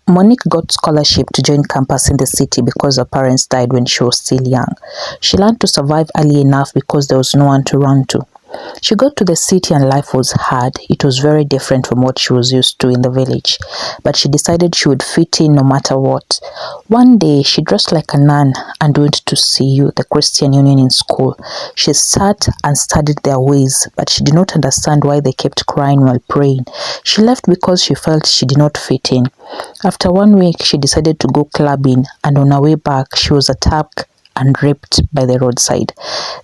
Monique got scholarship to join campus in the city because her parents died when she was still young. She learned to survive early enough because there was no one to run to. She got to the city and life was hard. It was very different from what she was used to in the village. But she decided she would fit in no matter what. One day, she dressed like a nun and went to CU, the Christian Union in school. She sat and studied their ways, but she did not understand why they kept crying while praying. She left because she felt she did not fit in. After 1 week, she decided to go clubbing, and on her way back, she was attacked and raped by the roadside.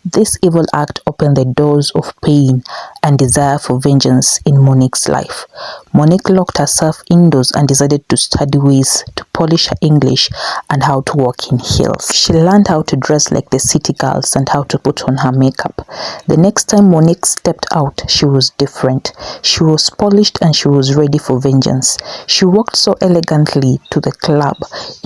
This evil act opened the doors of pain and desire for vengeance in Monique's life. Monique locked herself indoors and decided to study ways to polish her English and how to walk in heels. She learned how to dress like the city girls and how to put on her makeup. The next time Monique stepped out, she was different. She was polished and she was ready for vengeance. She walked so elegantly to the club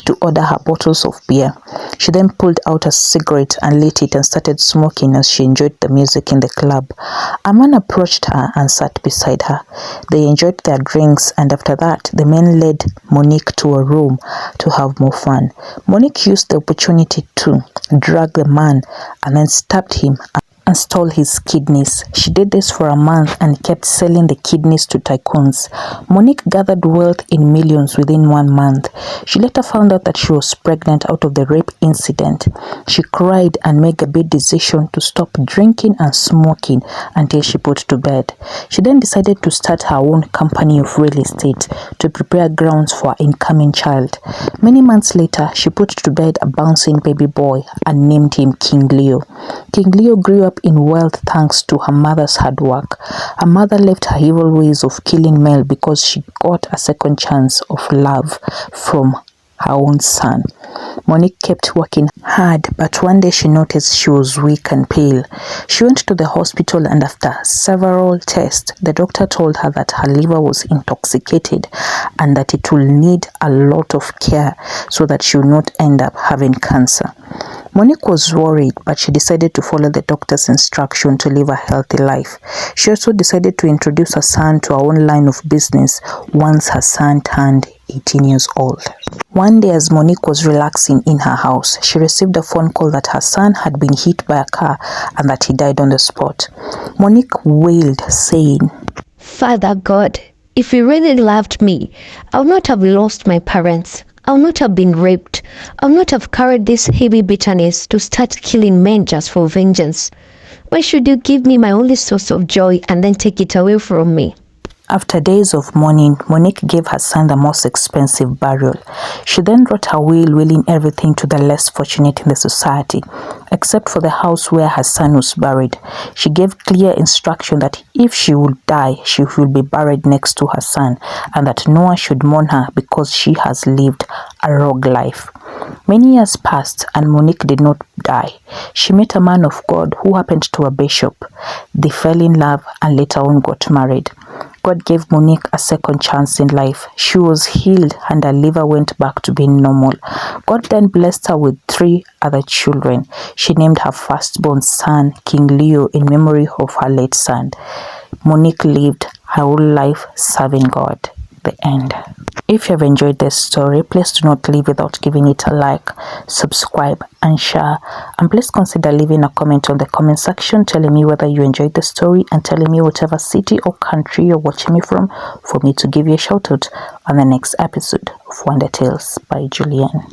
to order her bottles of beer. She then pulled out a cigarette and lit it and started smoking as she enjoyed the music in the club. A man approached her and sat beside her. They enjoyed their drinks, and after that, the men led Monique to a room to have more fun. Monique used the opportunity to drag the man and then stabbed him and stole his kidneys. She did this for a month and kept selling the kidneys to tycoons. Monique gathered wealth in millions within 1 month. She later found out that she was pregnant out of the rape incident. She cried and made a big decision to stop drinking and smoking until she put to bed. She then decided to start her own company of real estate to prepare grounds for her incoming child. Many months later, she put to bed a bouncing baby boy and named him King Leo. King Leo grew up in wealth thanks to her mother's hard work. Her mother left her evil ways of killing Mel because she got a second chance of love from her own son. Monique kept working hard, but one day she noticed she was weak and pale. She went to the hospital, and after several tests, the doctor told her that her liver was intoxicated and that it will need a lot of care so that she will not end up having cancer. Monique was worried, but she decided to follow the doctor's instruction to live a healthy life. She also decided to introduce her son to her own line of business once her son turned 18 years old. One day, as Monique was relaxing in her house, she received a phone call that her son had been hit by a car and that he died on the spot. Monique wailed, saying, "Father God, if you really loved me, I would not have lost my parents. I would not have been raped. I would not have carried this heavy bitterness to start killing men just for vengeance. Why should you give me my only source of joy and then take it away from me?" After days of mourning, Monique gave her son the most expensive burial. She then wrote her willing everything to the less fortunate in the society, except for the house where her son was buried. She gave clear instruction that if she would die, she would be buried next to her son, and that no one should mourn her because she has lived a rogue life. Many years passed and Monique did not die. She met a man of God who happened to a bishop. They fell in love and later on got married. God gave Monique a second chance in life. She was healed and her liver went back to being normal. God then blessed her with 3 other children. She named her firstborn son King Leo in memory of her late son. Monique lived her whole life serving God. The end. If you have enjoyed this story, please do not leave without giving it a like, subscribe and share, and please consider leaving a comment on the comment section telling me whether you enjoyed the story and telling me whatever city or country you're watching me from for me to give you a shout out on the next episode of Wonder Tales by Julian.